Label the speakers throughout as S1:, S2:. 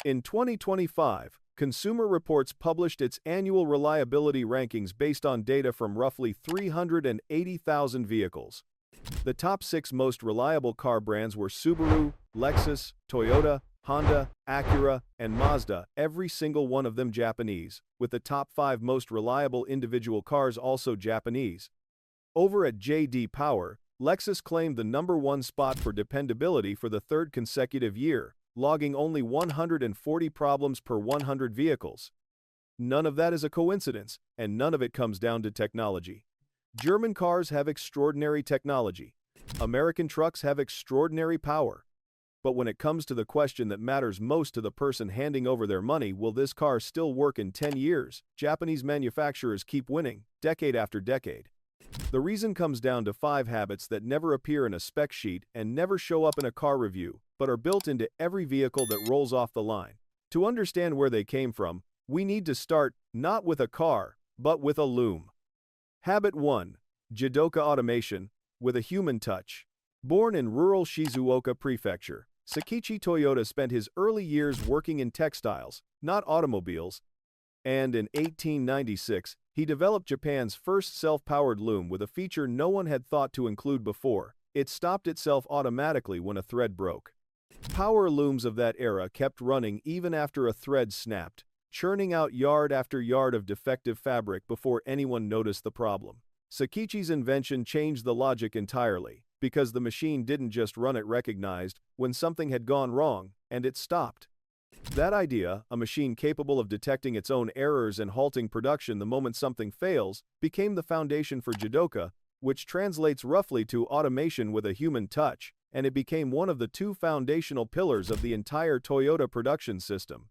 S1: In 2025, Consumer Reports published its annual reliability rankings based on data from roughly 380,000 vehicles. The top 6 most reliable car brands were Subaru, Lexus, Toyota, Honda, Acura, and Mazda, every single one of them Japanese, with the top 5 most reliable individual cars also Japanese. Over at J.D. Power, Lexus claimed the #1 spot for dependability for the 3rd consecutive year, logging only 140 problems per 100 vehicles. None of that is a coincidence, and none of it comes down to technology. German cars have extraordinary technology. American trucks have extraordinary power. But when it comes to the question that matters most to the person handing over their money, will this car still work in 10 years? Japanese manufacturers keep winning, decade after decade. The reason comes down to 5 habits that never appear in a spec sheet and never show up in a car review, but are built into every vehicle that rolls off the line. To understand where they came from, we need to start not with a car, but with a loom. Habit 1. Jidoka automation, with a human touch. Born in rural Shizuoka Prefecture, Sakichi Toyota spent his early years working in textiles, not automobiles, and in 1896, he developed Japan's first self-powered loom with a feature no one had thought to include before. It stopped itself automatically when a thread broke. Power looms of that era kept running even after a thread snapped, churning out yard after yard of defective fabric before anyone noticed the problem. Sakichi's invention changed the logic entirely, because the machine didn't just run, it recognized when something had gone wrong, and it stopped. That idea, a machine capable of detecting its own errors and halting production the moment something fails, became the foundation for jidoka, which translates roughly to automation with a human touch, and it became one of the 2 foundational pillars of the entire Toyota production system.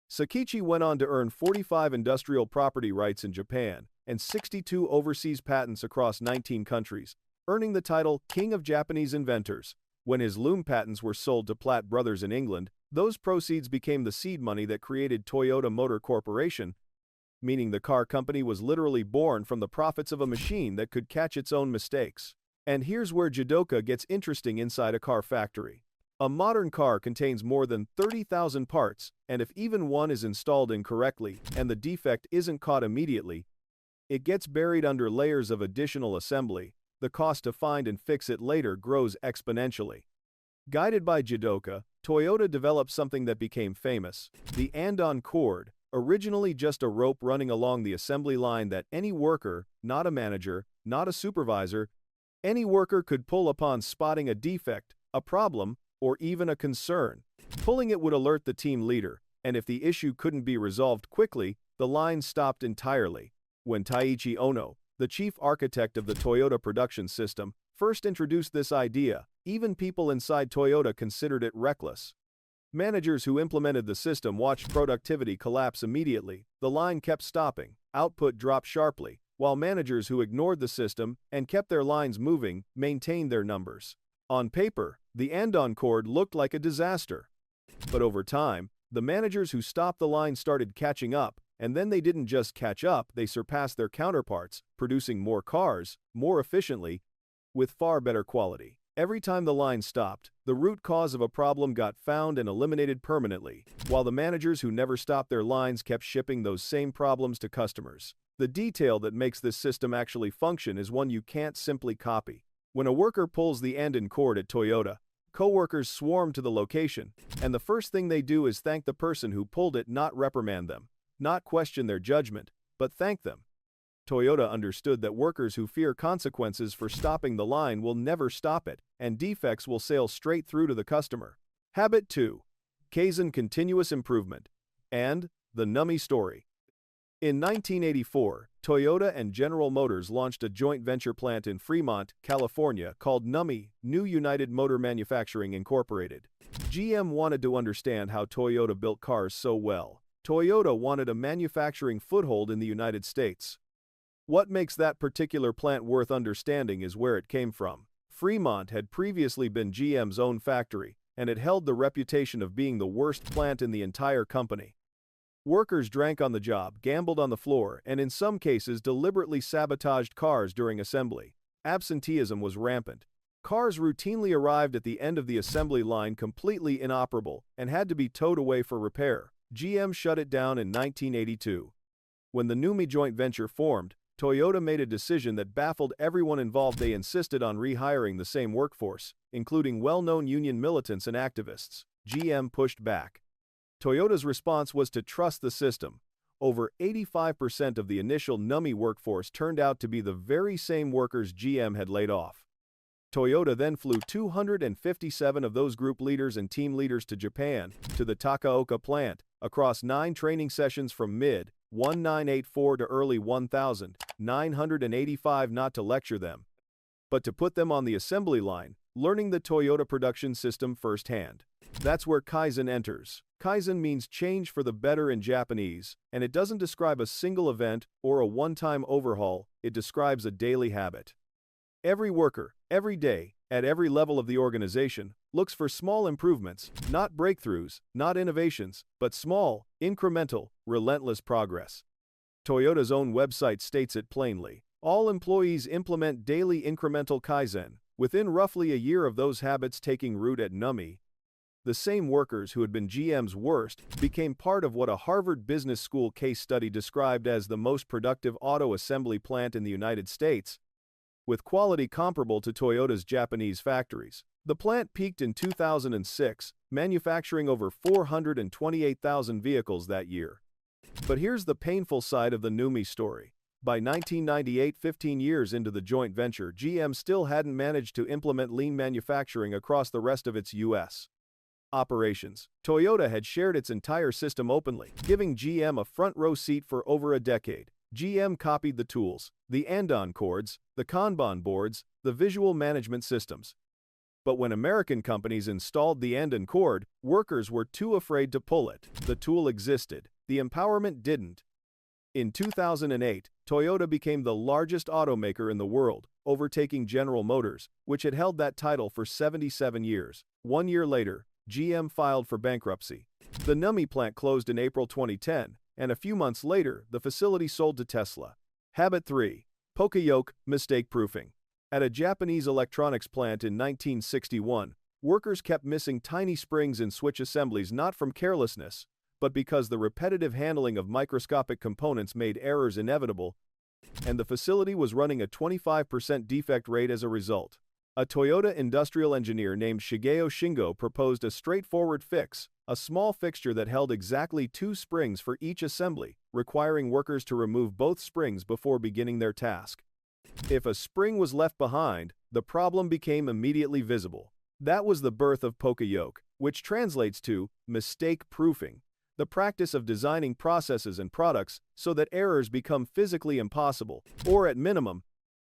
S1: Sakichi went on to earn 45 industrial property rights in Japan and 62 overseas patents across 19 countries, earning the title King of Japanese Inventors. When his loom patents were sold to Platt Brothers in England, those proceeds became the seed money that created Toyota Motor Corporation, meaning the car company was literally born from the profits of a machine that could catch its own mistakes. And here's where jidoka gets interesting inside a car factory. A modern car contains more than 30,000 parts, and if even one is installed incorrectly and the defect isn't caught immediately, it gets buried under layers of additional assembly. The cost to find and fix it later grows exponentially. Guided by jidoka, Toyota developed something that became famous, the andon cord, originally just a rope running along the assembly line that any worker, not a manager, not a supervisor, any worker could pull upon spotting a defect, a problem, or even a concern. Pulling it would alert the team leader, and if the issue couldn't be resolved quickly, the line stopped entirely. When Taiichi Ohno, the chief architect of the Toyota production system, first introduced this idea, even people inside Toyota considered it reckless. Managers who implemented the system watched productivity collapse immediately. The line kept stopping, output dropped sharply, while managers who ignored the system and kept their lines moving maintained their numbers. On paper, the andon cord looked like a disaster. But over time, the managers who stopped the line started catching up, and then they didn't just catch up, they surpassed their counterparts, producing more cars, more efficiently, with far better quality. Every time the line stopped, the root cause of a problem got found and eliminated permanently, while the managers who never stopped their lines kept shipping those same problems to customers. The detail that makes this system actually function is one you can't simply copy. When a worker pulls the andon cord at Toyota, co-workers swarm to the location, and the first thing they do is thank the person who pulled it, not reprimand them, not question their judgment, but thank them. Toyota understood that workers who fear consequences for stopping the line will never stop it, and defects will sail straight through to the customer. Habit 2. Kaizen continuous improvement. And the NUMMI story. In 1984, Toyota and General Motors launched a joint venture plant in Fremont, California called NUMMI, New United Motor Manufacturing Incorporated. GM wanted to understand how Toyota built cars so well. Toyota wanted a manufacturing foothold in the United States. What makes that particular plant worth understanding is where it came from. Fremont had previously been GM's own factory, and it held the reputation of being the worst plant in the entire company. Workers drank on the job, gambled on the floor, and in some cases deliberately sabotaged cars during assembly. Absenteeism was rampant. Cars routinely arrived at the end of the assembly line completely inoperable and had to be towed away for repair. GM shut it down in 1982. When the NUMMI joint venture formed, Toyota made a decision that baffled everyone involved. They insisted on rehiring the same workforce, including well-known union militants and activists. GM pushed back. Toyota's response was to trust the system. Over 85% of the initial NUMMI workforce turned out to be the very same workers GM had laid off. Toyota then flew 257 of those group leaders and team leaders to Japan, to the Takaoka plant, across 9 training sessions from mid-1984 to early 1985, not to lecture them, but to put them on the assembly line, learning the Toyota production system firsthand. That's where kaizen enters. Kaizen means change for the better in Japanese, and it doesn't describe a single event or a one-time overhaul, it describes a daily habit. Every worker, every day, at every level of the organization, looks for small improvements, not breakthroughs, not innovations, but small, incremental, relentless progress. Toyota's own website states it plainly. All employees implement daily incremental kaizen. Within roughly a year of those habits taking root at NUMMI, the same workers who had been GM's worst became part of what a Harvard Business School case study described as the most productive auto assembly plant in the United States, with quality comparable to Toyota's Japanese factories. The plant peaked in 2006, manufacturing over 428,000 vehicles that year. But here's the painful side of the NUMMI story. By 1998, 15 years into the joint venture, GM still hadn't managed to implement lean manufacturing across the rest of its U.S. operations. Toyota had shared its entire system openly, giving GM a front-row seat for over a decade. GM copied the tools, the andon cords, the Kanban boards, the visual management systems. But when American companies installed the andon cord, workers were too afraid to pull it. The tool existed. The empowerment didn't. In 2008, Toyota became the largest automaker in the world, overtaking General Motors, which had held that title for 77 years. 1 year later, GM filed for bankruptcy. The NUMMI plant closed in April 2010, and a few months later, the facility sold to Tesla. Habit 3. Poka-yoke, mistake proofing. At a Japanese electronics plant in 1961, workers kept missing tiny springs in switch assemblies not from carelessness, but because the repetitive handling of microscopic components made errors inevitable, and the facility was running a 25% defect rate as a result. A Toyota industrial engineer named Shigeo Shingo proposed a straightforward fix, a small fixture that held exactly 2 springs for each assembly, requiring workers to remove both springs before beginning their task. If a spring was left behind, the problem became immediately visible. That was the birth of poka-yoke, which translates to mistake proofing, the practice of designing processes and products so that errors become physically impossible, or at minimum,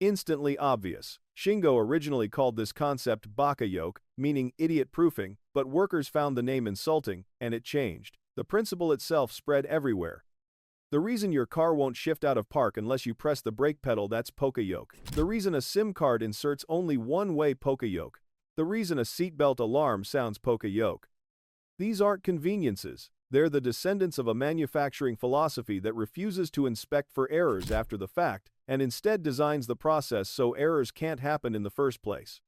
S1: instantly obvious. Shingo originally called this concept baka-yoke, meaning idiot proofing, but workers found the name insulting, and it changed. The principle itself spread everywhere. The reason your car won't shift out of park unless you press the brake pedal, that's poka-yoke. The reason a SIM card inserts only one way, poka-yoke. The reason a seatbelt alarm sounds, poka-yoke. These aren't conveniences. They're the descendants of a manufacturing philosophy that refuses to inspect for errors after the fact, and instead designs the process so errors can't happen in the first place.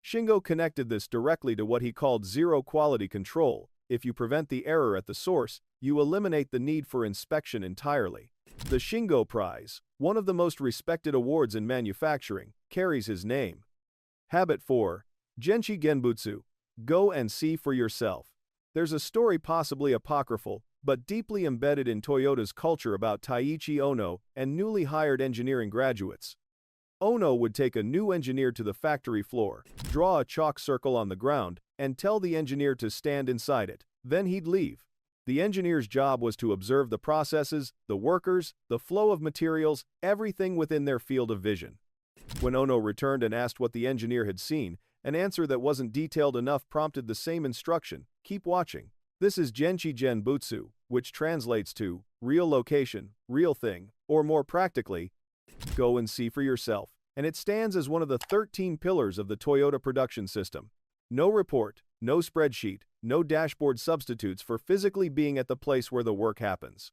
S1: Shingo connected this directly to what he called zero quality control. If you prevent the error at the source, you eliminate the need for inspection entirely. The Shingo Prize, one of the most respected awards in manufacturing, carries his name. Habit 4. Genchi genbutsu. Go and see for yourself. There's a story, possibly apocryphal, but deeply embedded in Toyota's culture about Taiichi Ono and newly hired engineering graduates. Ono would take a new engineer to the factory floor, draw a chalk circle on the ground, and tell the engineer to stand inside it. Then he'd leave. The engineer's job was to observe the processes, the workers, the flow of materials, everything within their field of vision. When Ono returned and asked what the engineer had seen, an answer that wasn't detailed enough prompted the same instruction: keep watching. This is genchi genbutsu, which translates to real location, real thing, or more practically, go and see for yourself. And it stands as one of the 13 pillars of the Toyota production system. No report, no spreadsheet, no dashboard substitutes for physically being at the place where the work happens.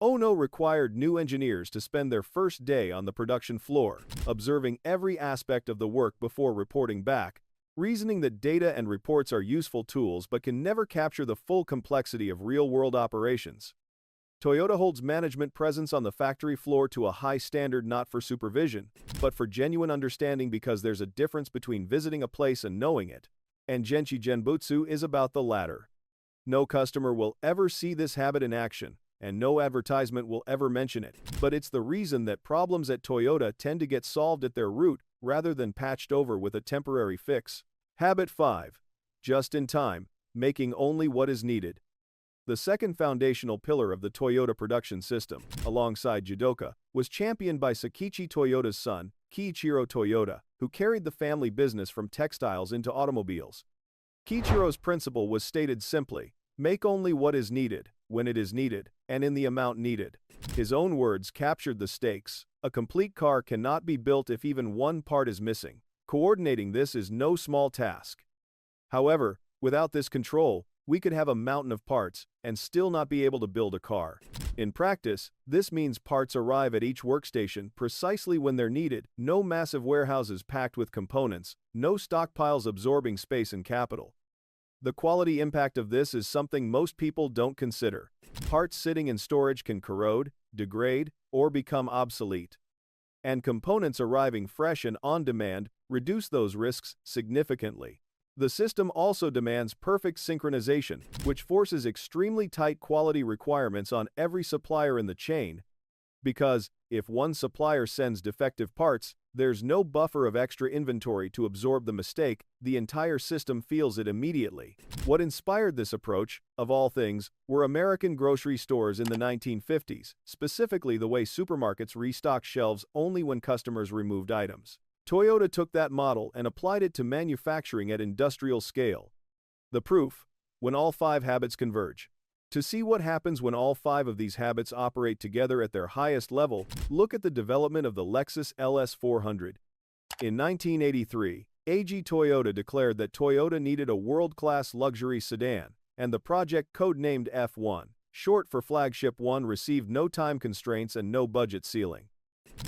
S1: Ono required new engineers to spend their first day on the production floor, observing every aspect of the work before reporting back, reasoning that data and reports are useful tools but can never capture the full complexity of real-world operations. Toyota holds management presence on the factory floor to a high standard, not for supervision, but for genuine understanding, because there's a difference between visiting a place and knowing it, and genbutsu is about the latter. No customer will ever see this habit in action, and no advertisement will ever mention it, but it's the reason that problems at Toyota tend to get solved at their root rather than patched over with a temporary fix. Habit 5. Just in time, making only what is needed. The second foundational pillar of the Toyota production system, alongside jidoka, was championed by Sakichi Toyota's son, Kiichiro Toyota, who carried the family business from textiles into automobiles. Kiichiro's principle was stated simply: make only what is needed, when it is needed, and in the amount needed. His own words captured the stakes. A complete car cannot be built if even one part is missing. Coordinating this is no small task. However, without this control, we could have a mountain of parts and still not be able to build a car. In practice, this means parts arrive at each workstation precisely when they're needed, no massive warehouses packed with components, no stockpiles absorbing space and capital. The quality impact of this is something most people don't consider. Parts sitting in storage can corrode, degrade, or become obsolete. And components arriving fresh and on demand reduce those risks significantly. The system also demands perfect synchronization, which forces extremely tight quality requirements on every supplier in the chain, because if one supplier sends defective parts, there's no buffer of extra inventory to absorb the mistake. The entire system feels it immediately. What inspired this approach, of all things, were American grocery stores in the 1950s, specifically the way supermarkets restocked shelves only when customers removed items. Toyota took that model and applied it to manufacturing at industrial scale. The proof: when all 5 habits converge. To see what happens when all 5 of these habits operate together at their highest level, look at the development of the Lexus LS400. In 1983, AG Toyota declared that Toyota needed a world-class luxury sedan, and the project, codenamed F1, short for Flagship 1, received no time constraints and no budget ceiling.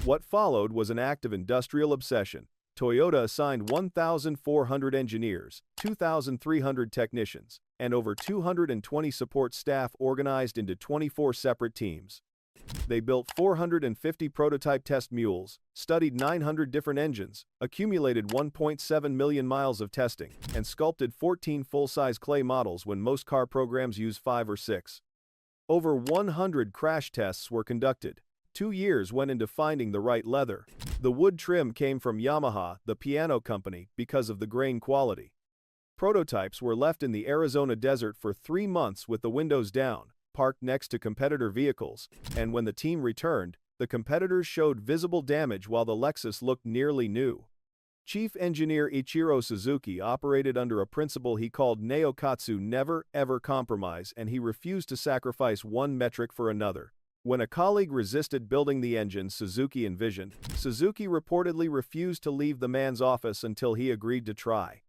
S1: What followed was an act of industrial obsession. Toyota assigned 1,400 engineers, 2,300 technicians, and over 220 support staff organized into 24 separate teams. They built 450 prototype test mules, studied 900 different engines, accumulated 1.7 million miles of testing, and sculpted 14 full-size clay models when most car programs use 5 or 6. Over 100 crash tests were conducted. 2 years went into finding the right leather. The wood trim came from Yamaha, the piano company, because of the grain quality. Prototypes were left in the Arizona desert for 3 months with the windows down, parked next to competitor vehicles, and when the team returned, the competitors showed visible damage while the Lexus looked nearly new. Chief engineer Ichiro Suzuki operated under a principle he called Neokatsu: never, ever compromise, and he refused to sacrifice one metric for another. When a colleague resisted building the engine Suzuki envisioned, Suzuki reportedly refused to leave the man's office until he agreed to try.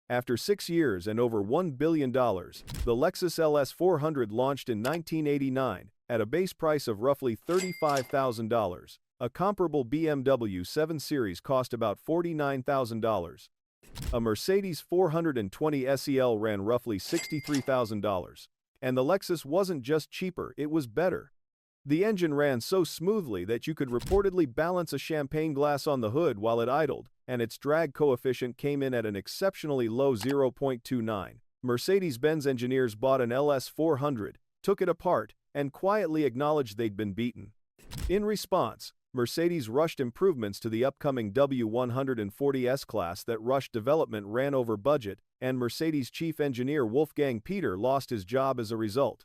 S1: After 6 years and over $1 billion, the Lexus LS400 launched in 1989 at a base price of roughly $35,000. A comparable BMW 7 Series cost about $49,000. A Mercedes 420 SEL ran roughly $63,000. And the Lexus wasn't just cheaper, it was better. The engine ran so smoothly that you could reportedly balance a champagne glass on the hood while it idled, and its drag coefficient came in at an exceptionally low 0.29. Mercedes-Benz engineers bought an LS400, took it apart, and quietly acknowledged they'd been beaten. In response, Mercedes rushed improvements to the upcoming W140 S-Class. That rushed development ran over budget, and Mercedes chief engineer Wolfgang Peter lost his job as a result.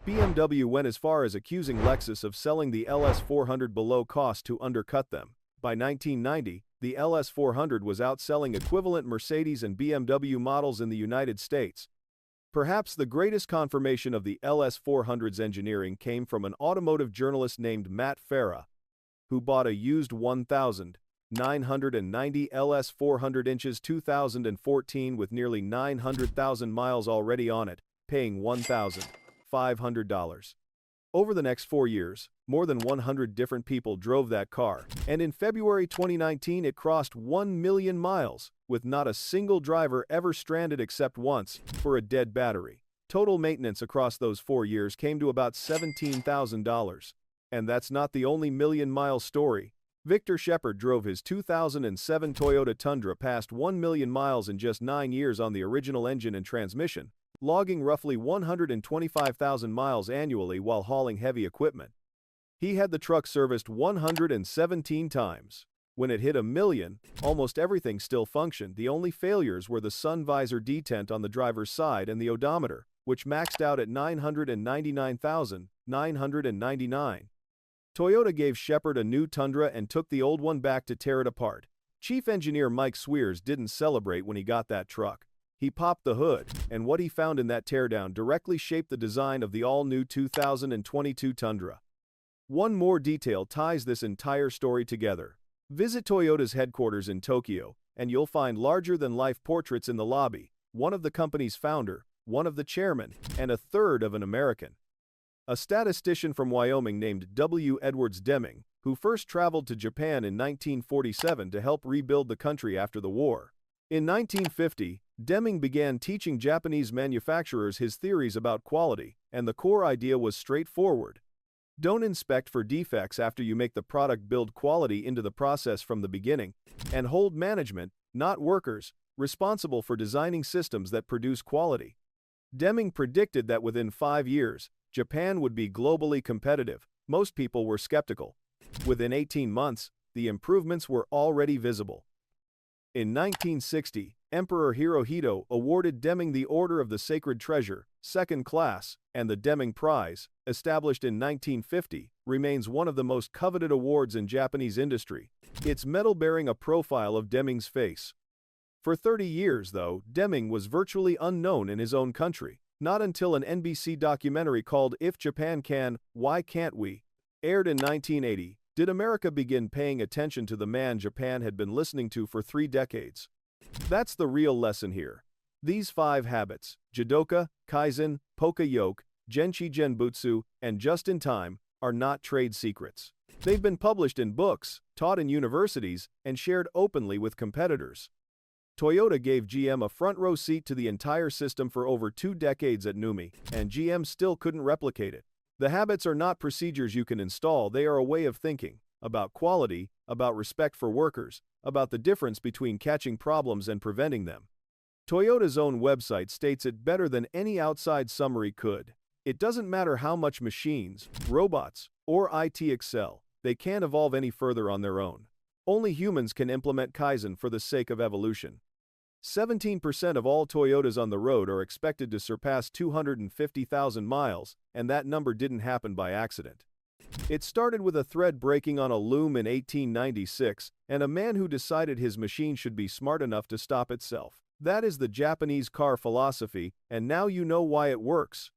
S1: BMW went as far as accusing Lexus of selling the LS400 below cost to undercut them. By 1990, the LS400 was outselling equivalent Mercedes and BMW models in the United States. Perhaps the greatest confirmation of the LS400's engineering came from an automotive journalist named Matt Farah, who bought a used 1,990 LS400 inches 2014 with nearly 900,000 miles already on it, paying $1,500. Over the next 4 years, more than 100 different people drove that car, and in February 2019 it crossed 1 million miles, with not a single driver ever stranded except once, for a dead battery. Total maintenance across those 4 years came to about $17,000. And that's not the only million-mile story. Victor Shepard drove his 2007 Toyota Tundra past 1 million miles in just 9 years on the original engine and transmission, logging roughly 125,000 miles annually while hauling heavy equipment. He had the truck serviced 117 times. When it hit 1 million, almost everything still functioned. The only failures were the sun visor detent on the driver's side and the odometer, which maxed out at 999,999. Toyota gave Shepard a new Tundra and took the old one back to tear it apart. Chief engineer Mike Swears didn't celebrate when he got that truck. He popped the hood, and what he found in that teardown directly shaped the design of the all-new 2022 Tundra. One more detail ties this entire story together. Visit Toyota's headquarters in Tokyo, and you'll find larger-than-life portraits in the lobby, one of the company's founder, one of the chairman, and a third of an American. A statistician from Wyoming named W. Edwards Deming, who first traveled to Japan in 1947 to help rebuild the country after the war. In 1950, Deming began teaching Japanese manufacturers his theories about quality, and the core idea was straightforward. Don't inspect for defects after you make the product, build quality into the process from the beginning, and hold management, not workers, responsible for designing systems that produce quality. Deming predicted that within 5 years, Japan would be globally competitive. Most people were skeptical. Within 18 months, the improvements were already visible. In 1960, Emperor Hirohito awarded Deming the Order of the Sacred Treasure, second class, and the Deming Prize, established in 1950, remains one of the most coveted awards in Japanese industry. Its medal bearing a profile of Deming's face. For 30 years, though, Deming was virtually unknown in his own country. Not until an NBC documentary called If Japan Can, Why Can't We? Aired in 1980, did America begin paying attention to the man Japan had been listening to for 3 decades. That's the real lesson here. These 5 habits, jidoka, kaizen, poka-yoke, genchi genbutsu, and just-in-time, are not trade secrets. They've been published in books, taught in universities, and shared openly with competitors. Toyota gave GM a front-row seat to the entire system for over 2 decades at NUMMI, and GM still couldn't replicate it. The habits are not procedures you can install, they are a way of thinking, about quality, about respect for workers, about the difference between catching problems and preventing them. Toyota's own website states it better than any outside summary could. It doesn't matter how much machines, robots, or IT excel, they can't evolve any further on their own. Only humans can implement kaizen for the sake of evolution. 17% of all Toyotas on the road are expected to surpass 250,000 miles, and that number didn't happen by accident. It started with a thread breaking on a loom in 1896, and a man who decided his machine should be smart enough to stop itself. That is the Japanese car philosophy, and now you know why it works.